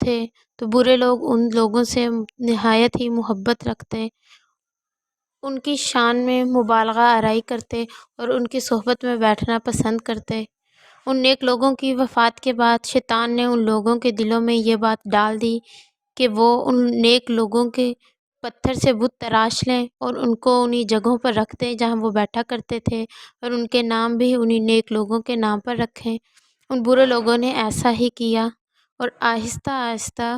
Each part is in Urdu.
تھے تو برے لوگ ان لوگوں سے نہایت ہی محبت رکھتے، ان کی شان میں مبالغہ آرائی کرتے اور ان کی صحبت میں بیٹھنا پسند کرتے۔ ان نیک لوگوں کی وفات کے بعد شیطان نے ان لوگوں کے دلوں میں یہ بات ڈال دی کہ وہ ان نیک لوگوں کے پتھر سے بت تراش لیں اور ان کو انہی جگہوں پر رکھ دیں جہاں وہ بیٹھا کرتے تھے، اور ان کے نام بھی انہی نیک لوگوں کے نام پر رکھیں۔ ان برے لوگوں نے ایسا ہی کیا اور آہستہ آہستہ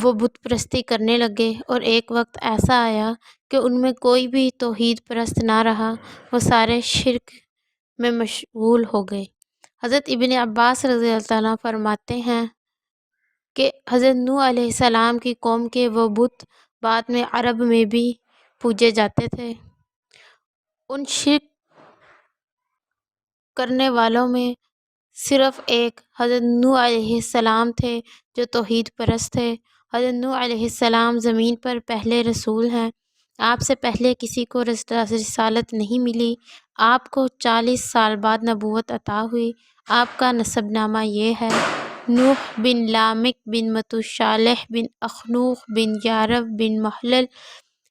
وہ بت پرستی کرنے لگے، اور ایک وقت ایسا آیا کہ ان میں کوئی بھی توحید پرست نہ رہا، وہ سارے شرک میں مشغول ہو گئے۔ حضرت ابن عباس رضی اللہ عنہ فرماتے ہیں کہ حضرت نوح علیہ السلام کی قوم کے وہ بت بعد میں عرب میں بھی پوجے جاتے تھے۔ ان شرک کرنے والوں میں صرف ایک حضرت نوح علیہ السلام تھے جو توحید پرست تھے۔ حضرت نوح علیہ السلام زمین پر پہلے رسول ہیں۔ آپ سے پہلے کسی کو رسالت نہیں ملی۔ آپ کو 40 سال بعد نبوت عطا ہوئی۔ آپ کا نسب نامہ یہ ہے: نوح بن لامک بن متوشالح بن اخنوخ بن یارب بن محلل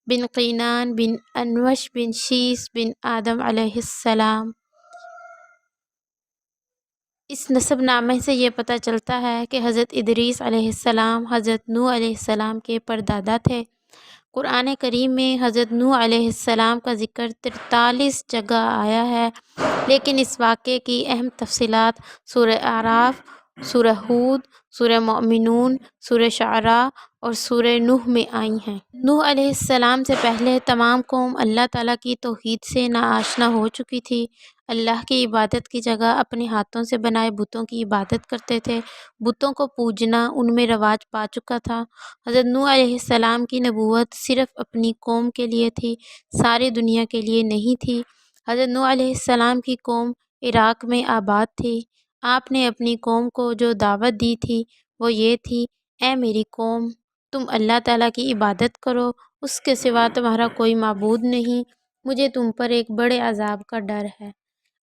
بن قینان بن انوش بن شیث بن آدم علیہ السلام۔ اس نسب نامے سے یہ پتہ چلتا ہے کہ حضرت ادریس علیہ السلام حضرت نوح علیہ السلام کے پردادا تھے۔ قرآن کریم میں حضرت نوح علیہ السلام کا ذکر 43 جگہ آیا ہے، لیکن اس واقعے کی اہم تفصیلات سورہ اعراف، سورہ ہود، سورہ مومنون، سورہ شعراء اور سورہ نوح میں آئی ہیں۔ نوح علیہ السلام سے پہلے تمام قوم اللہ تعالیٰ کی توحید سے ناآشنا ہو چکی تھی۔ اللہ کی عبادت کی جگہ اپنے ہاتھوں سے بنائے بتوں کی عبادت کرتے تھے۔ بتوں کو پوجنا ان میں رواج پا چکا تھا۔ حضرت نوح علیہ السلام کی نبوت صرف اپنی قوم کے لیے تھی، ساری دنیا کے لیے نہیں تھی۔ حضرت نوح علیہ السلام کی قوم عراق میں آباد تھی۔ آپ نے اپنی قوم کو جو دعوت دی تھی وہ یہ تھی: اے میری قوم، تم اللہ تعالیٰ کی عبادت کرو، اس کے سوا تمہارا کوئی معبود نہیں، مجھے تم پر ایک بڑے عذاب کا ڈر ہے۔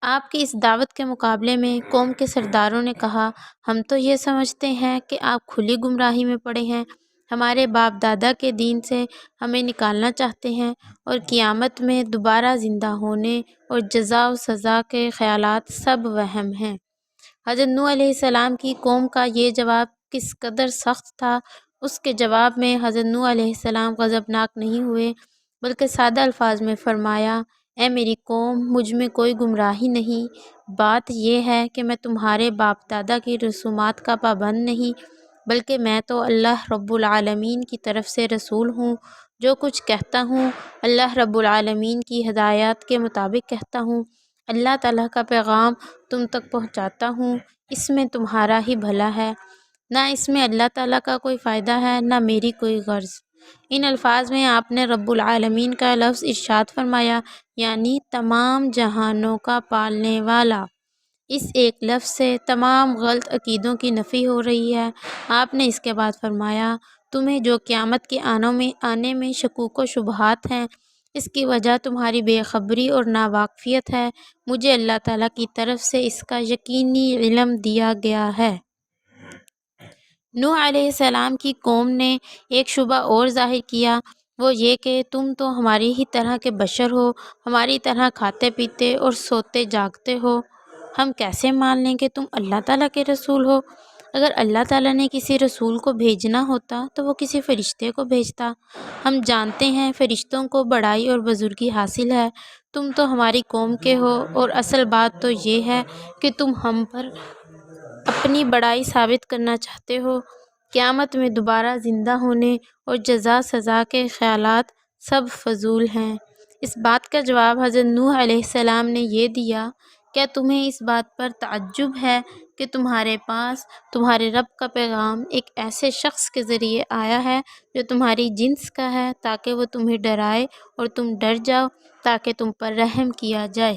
آپ کی اس دعوت کے مقابلے میں قوم کے سرداروں نے کہا: ہم تو یہ سمجھتے ہیں کہ آپ کھلی گمراہی میں پڑے ہیں، ہمارے باپ دادا کے دین سے ہمیں نکالنا چاہتے ہیں، اور قیامت میں دوبارہ زندہ ہونے اور جزا و سزا کے خیالات سب وہم ہیں۔ حضرت نوح علیہ السلام کی قوم کا یہ جواب کس قدر سخت تھا۔ اس کے جواب میں حضرت نوح علیہ السلام غضبناک نہیں ہوئے، بلکہ سادہ الفاظ میں فرمایا: اے میری قوم، مجھ میں کوئی گمراہی نہیں، بات یہ ہے کہ میں تمہارے باپ دادا کی رسومات کا پابند نہیں، بلکہ میں تو اللہ رب العالمین کی طرف سے رسول ہوں۔ جو کچھ کہتا ہوں اللہ رب العالمین کی ہدایات کے مطابق کہتا ہوں۔ اللہ تعالیٰ کا پیغام تم تک پہنچاتا ہوں، اس میں تمہارا ہی بھلا ہے، نہ اس میں اللہ تعالیٰ کا کوئی فائدہ ہے، نہ میری کوئی غرض۔ ان الفاظ میں آپ نے رب العالمین کا لفظ ارشاد فرمایا، یعنی تمام جہانوں کا پالنے والا۔ اس ایک لفظ سے تمام غلط عقیدوں کی نفی ہو رہی ہے۔ آپ نے اس کے بعد فرمایا: تمہیں جو قیامت کے آنے میں شکوک و شبہات ہیں، اس کی وجہ تمہاری بے خبری اور ناواقفیت ہے، مجھے اللہ تعالیٰ کی طرف سے اس کا یقینی علم دیا گیا ہے۔ نوح علیہ السلام کی قوم نے ایک شبہ اور ظاہر کیا، وہ یہ کہ تم تو ہماری ہی طرح کے بشر ہو، ہماری طرح کھاتے پیتے اور سوتے جاگتے ہو، ہم کیسے مان لیں کہ تم اللہ تعالیٰ کے رسول ہو؟ اگر اللہ تعالیٰ نے کسی رسول کو بھیجنا ہوتا تو وہ کسی فرشتے کو بھیجتا۔ ہم جانتے ہیں فرشتوں کو بڑائی اور بزرگی حاصل ہے، تم تو ہماری قوم کے ہو، اور اصل بات تو یہ ہے کہ تم ہم پر اپنی بڑائی ثابت کرنا چاہتے ہو۔ قیامت میں دوبارہ زندہ ہونے اور جزا سزا کے خیالات سب فضول ہیں۔ اس بات کا جواب حضرت نوح علیہ السلام نے یہ دیا: کیا تمہیں اس بات پر تعجب ہے کہ تمہارے پاس تمہارے رب کا پیغام ایک ایسے شخص کے ذریعے آیا ہے جو تمہاری جنس کا ہے، تاکہ وہ تمہیں ڈرائے اور تم ڈر جاؤ، تاکہ تم پر رحم کیا جائے؟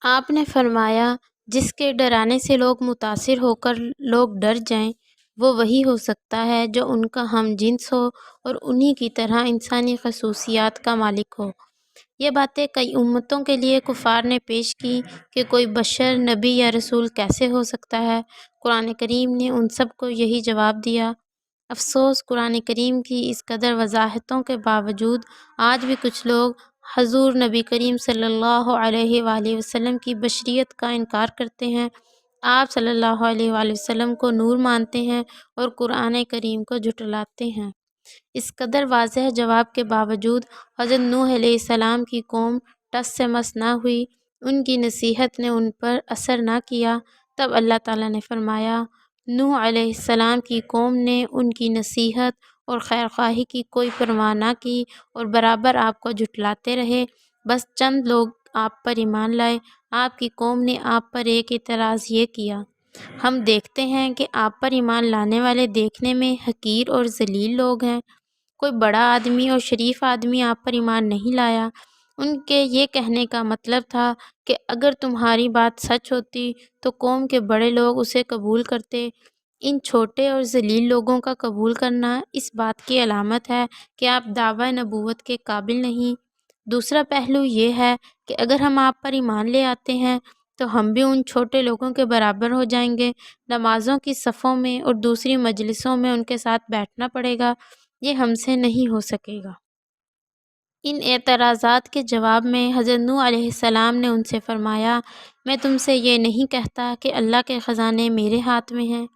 آپ نے فرمایا: جس کے ڈرانے سے لوگ متاثر ہو کر لوگ ڈر جائیں، وہ وہی ہو سکتا ہے جو ان کا ہم جنس ہو اور انہی کی طرح انسانی خصوصیات کا مالک ہو۔ یہ باتیں کئی امتوں کے لیے کفار نے پیش کی کہ کوئی بشر نبی یا رسول کیسے ہو سکتا ہے۔ قرآن کریم نے ان سب کو یہی جواب دیا۔ افسوس، قرآن کریم کی اس قدر وضاحتوں کے باوجود آج بھی کچھ لوگ حضور نبی کریم صلی اللہ علیہ وآلہ وسلم کی بشریت کا انکار کرتے ہیں۔ آپ صلی اللہ علیہ وآلہ وسلم کو نور مانتے ہیں اور قرآن کریم کو جھٹلاتے ہیں۔ اس قدر واضح جواب کے باوجود حضرت نوح علیہ السلام کی قوم ٹس سے مس نہ ہوئی، ان کی نصیحت نے ان پر اثر نہ کیا۔ تب اللہ تعالیٰ نے فرمایا، نوح علیہ السلام کی قوم نے ان کی نصیحت اور خیرخواہی کی کوئی پرواہ نہ کی اور برابر آپ کو جھٹلاتے رہے۔ بس چند لوگ آپ پر ایمان لائے۔ آپ کی قوم نے آپ پر ایک اعتراض یہ کیا، ہم دیکھتے ہیں کہ آپ پر ایمان لانے والے دیکھنے میں حقیر اور ذلیل لوگ ہیں، کوئی بڑا آدمی اور شریف آدمی آپ پر ایمان نہیں لایا۔ ان کے یہ کہنے کا مطلب تھا کہ اگر تمہاری بات سچ ہوتی تو قوم کے بڑے لوگ اسے قبول کرتے۔ ان چھوٹے اور ذلیل لوگوں کا قبول کرنا اس بات کی علامت ہے کہ آپ دعویٰ نبوت کے قابل نہیں۔ دوسرا پہلو یہ ہے کہ اگر ہم آپ پر ایمان لے آتے ہیں تو ہم بھی ان چھوٹے لوگوں کے برابر ہو جائیں گے، نمازوں کی صفوں میں اور دوسری مجلسوں میں ان کے ساتھ بیٹھنا پڑے گا، یہ ہم سے نہیں ہو سکے گا۔ ان اعتراضات کے جواب میں حضرت نوح علیہ السلام نے ان سے فرمایا، میں تم سے یہ نہیں کہتا کہ اللہ کے خزانے میرے ہاتھ میں ہیں۔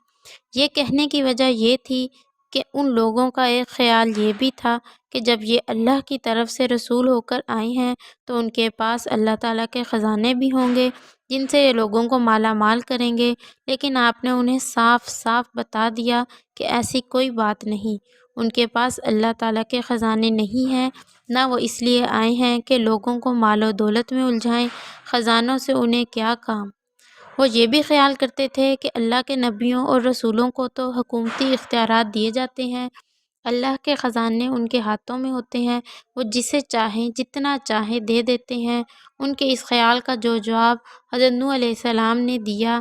یہ کہنے کی وجہ یہ تھی کہ ان لوگوں کا ایک خیال یہ بھی تھا کہ جب یہ اللہ کی طرف سے رسول ہو کر آئے ہیں تو ان کے پاس اللہ تعالیٰ کے خزانے بھی ہوں گے جن سے یہ لوگوں کو مالا مال کریں گے، لیکن آپ نے انہیں صاف صاف بتا دیا کہ ایسی کوئی بات نہیں، ان کے پاس اللہ تعالیٰ کے خزانے نہیں ہیں، نہ وہ اس لیے آئے ہیں کہ لوگوں کو مال و دولت میں الجھائیں، خزانوں سے انہیں کیا کام۔ وہ یہ بھی خیال کرتے تھے کہ اللہ کے نبیوں اور رسولوں کو تو حکومتی اختیارات دیے جاتے ہیں، اللہ کے خزانے ان کے ہاتھوں میں ہوتے ہیں، وہ جسے چاہیں جتنا چاہیں دے دیتے ہیں۔ ان کے اس خیال کا جو جواب حضرت نوح علیہ السلام نے دیا،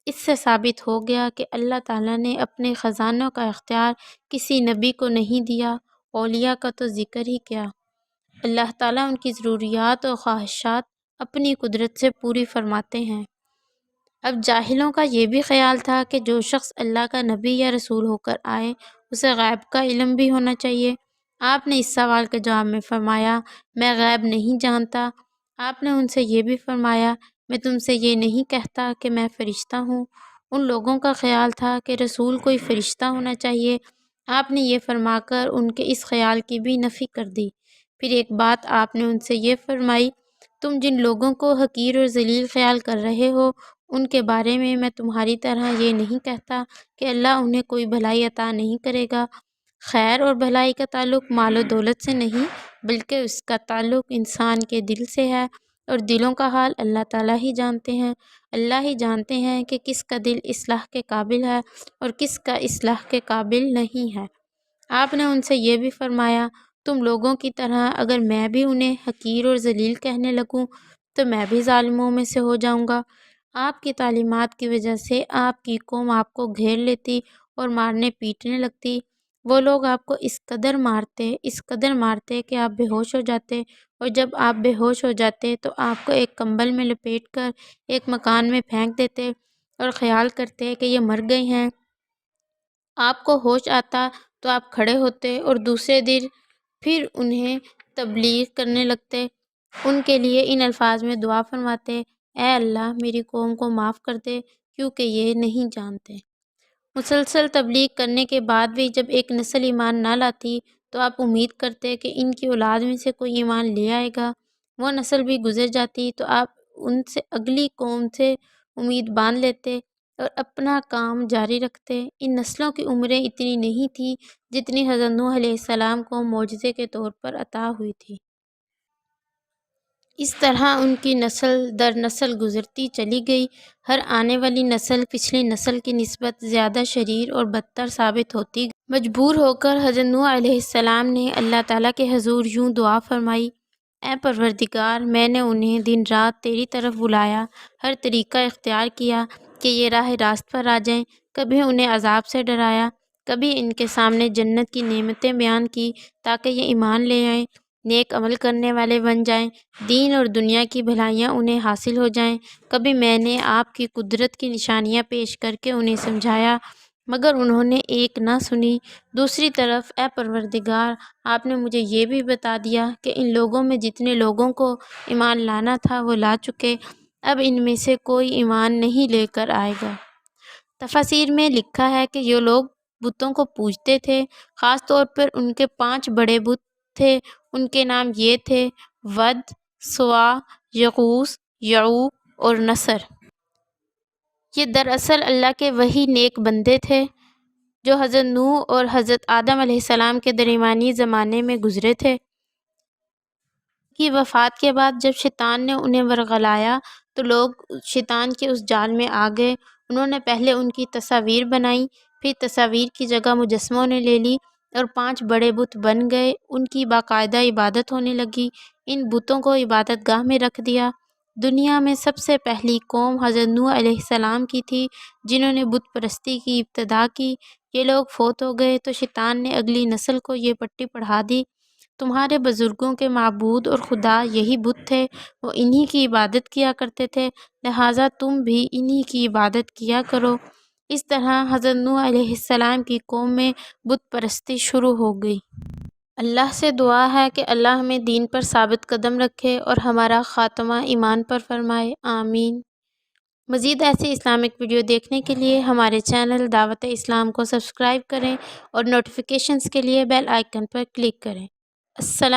اس سے ثابت ہو گیا کہ اللہ تعالیٰ نے اپنے خزانوں کا اختیار کسی نبی کو نہیں دیا، اولیاء کا تو ذکر ہی کیا۔ اللہ تعالیٰ ان کی ضروریات اور خواہشات اپنی قدرت سے پوری فرماتے ہیں۔ اب جاہلوں کا یہ بھی خیال تھا کہ جو شخص اللہ کا نبی یا رسول ہو کر آئے اسے غیب کا علم بھی ہونا چاہیے۔ آپ نے اس سوال کے جواب میں فرمایا، میں غیب نہیں جانتا۔ آپ نے ان سے یہ بھی فرمایا، میں تم سے یہ نہیں کہتا کہ میں فرشتہ ہوں۔ ان لوگوں کا خیال تھا کہ رسول کوئی فرشتہ ہونا چاہیے۔ آپ نے یہ فرما کر ان کے اس خیال کی بھی نفی کر دی۔ پھر ایک بات آپ نے ان سے یہ فرمائی، تم جن لوگوں کو حقیر اور ذلیل خیال کر رہے ہو ان کے بارے میں تمہاری طرح یہ نہیں کہتا کہ اللہ انہیں کوئی بھلائی عطا نہیں کرے گا۔ خیر اور بھلائی کا تعلق مال و دولت سے نہیں بلکہ اس کا تعلق انسان کے دل سے ہے، اور دلوں کا حال اللہ تعالیٰ ہی جانتے ہیں۔ اللہ ہی جانتے ہیں کہ کس کا دل اصلاح کے قابل ہے اور کس کا اصلاح کے قابل نہیں ہے۔ آپ نے ان سے یہ بھی فرمایا، تم لوگوں کی طرح اگر میں بھی انہیں حقیر اور ذلیل کہنے لگوں تو میں بھی ظالموں میں سے ہو جاؤں گا۔ آپ کی تعلیمات کی وجہ سے آپ کی قوم آپ کو گھیر لیتی اور مارنے پیٹنے لگتی۔ وہ لوگ آپ کو اس قدر مارتے کہ آپ بے ہوش ہو جاتے، اور جب آپ بے ہوش ہو جاتے تو آپ کو ایک کمبل میں لپیٹ کر ایک مکان میں پھینک دیتے اور خیال کرتے کہ یہ مر گئے ہیں۔ آپ کو ہوش آتا تو آپ کھڑے ہوتے اور دوسرے دن پھر انہیں تبلیغ کرنے لگتے، ان کے لیے ان الفاظ میں دعا فرماتے، اے اللہ میری قوم کو معاف کر دے کیونکہ یہ نہیں جانتے۔ مسلسل تبلیغ کرنے کے بعد بھی جب ایک نسل ایمان نہ لاتی تو آپ امید کرتے کہ ان کی اولاد میں سے کوئی ایمان لے آئے گا۔ وہ نسل بھی گزر جاتی تو آپ ان سے اگلی قوم سے امید باندھ لیتے اور اپنا کام جاری رکھتے۔ ان نسلوں کی عمریں اتنی نہیں تھیں جتنی حضرت نوح علیہ السلام کو معجزے کے طور پر عطا ہوئی تھی۔ اس طرح ان کی نسل در نسل گزرتی چلی گئی۔ ہر آنے والی نسل پچھلی نسل کی نسبت زیادہ شریر اور بدتر ثابت ہوتی گئی۔ مجبور ہو کر حضرت نوح علیہ السلام نے اللہ تعالیٰ کے حضور یوں دعا فرمائی، اے پروردگار، میں نے انہیں دن رات تیری طرف بلایا، ہر طریقہ اختیار کیا کہ یہ راہ راست پر آ جائیں، کبھی انہیں عذاب سے ڈرایا، کبھی ان کے سامنے جنت کی نعمتیں بیان کی تاکہ یہ ایمان لے آئیں، نیک عمل کرنے والے بن جائیں، دین اور دنیا کی بھلائیاں انہیں حاصل ہو جائیں۔ کبھی میں نے آپ کی قدرت کی نشانیاں پیش کر کے انہیں سمجھایا، مگر انہوں نے ایک نہ سنی۔ دوسری طرف اے پروردگار، آپ نے مجھے یہ بھی بتا دیا کہ ان لوگوں میں جتنے لوگوں کو ایمان لانا تھا وہ لا چکے، اب ان میں سے کوئی ایمان نہیں لے کر آئے گا۔ تفاسیر میں لکھا ہے کہ یہ لوگ بتوں کو پوجتے تھے، خاص طور پر ان کے 5 بڑے بت تھے۔ ان کے نام یہ تھے: ود، سوا، یغوث، یعوق اور نصر۔ یہ دراصل اللہ کے وہی نیک بندے تھے جو حضرت نوح اور حضرت آدم علیہ السلام کے درمیانی زمانے میں گزرے تھے۔ ان کی وفات کے بعد جب شیطان نے انہیں ورغلایا تو لوگ شیطان کے اس جال میں آ گئے۔ انہوں نے پہلے ان کی تصاویر بنائیں، پھر تصاویر کی جگہ مجسموں نے لے لی اور 5 بڑے بت بن گئے۔ ان کی باقاعدہ عبادت ہونے لگی۔ ان بتوں کو عبادت گاہ میں رکھ دیا۔ دنیا میں سب سے پہلی قوم حضرت نوح علیہ السلام کی تھی جنہوں نے بت پرستی کی ابتدا کی۔ یہ لوگ فوت ہو گئے تو شیطان نے اگلی نسل کو یہ پٹی پڑھا دی: تمہارے بزرگوں کے معبود اور خدا یہی بت تھے، وہ انہی کی عبادت کیا کرتے تھے، لہٰذا تم بھی انہی کی عبادت کیا کرو۔ اس طرح حضرت نوح علیہ السلام کی قوم میں بت پرستی شروع ہو گئی۔ اللہ سے دعا ہے کہ اللہ ہمیں دین پر ثابت قدم رکھے اور ہمارا خاتمہ ایمان پر فرمائے، آمین۔ مزید ایسی اسلامک ویڈیو دیکھنے کے لیے ہمارے چینل دعوت اسلام کو سبسکرائب کریں اور نوٹیفیکیشنز کے لیے بیل آئیکن پر کلک کریں۔ السلام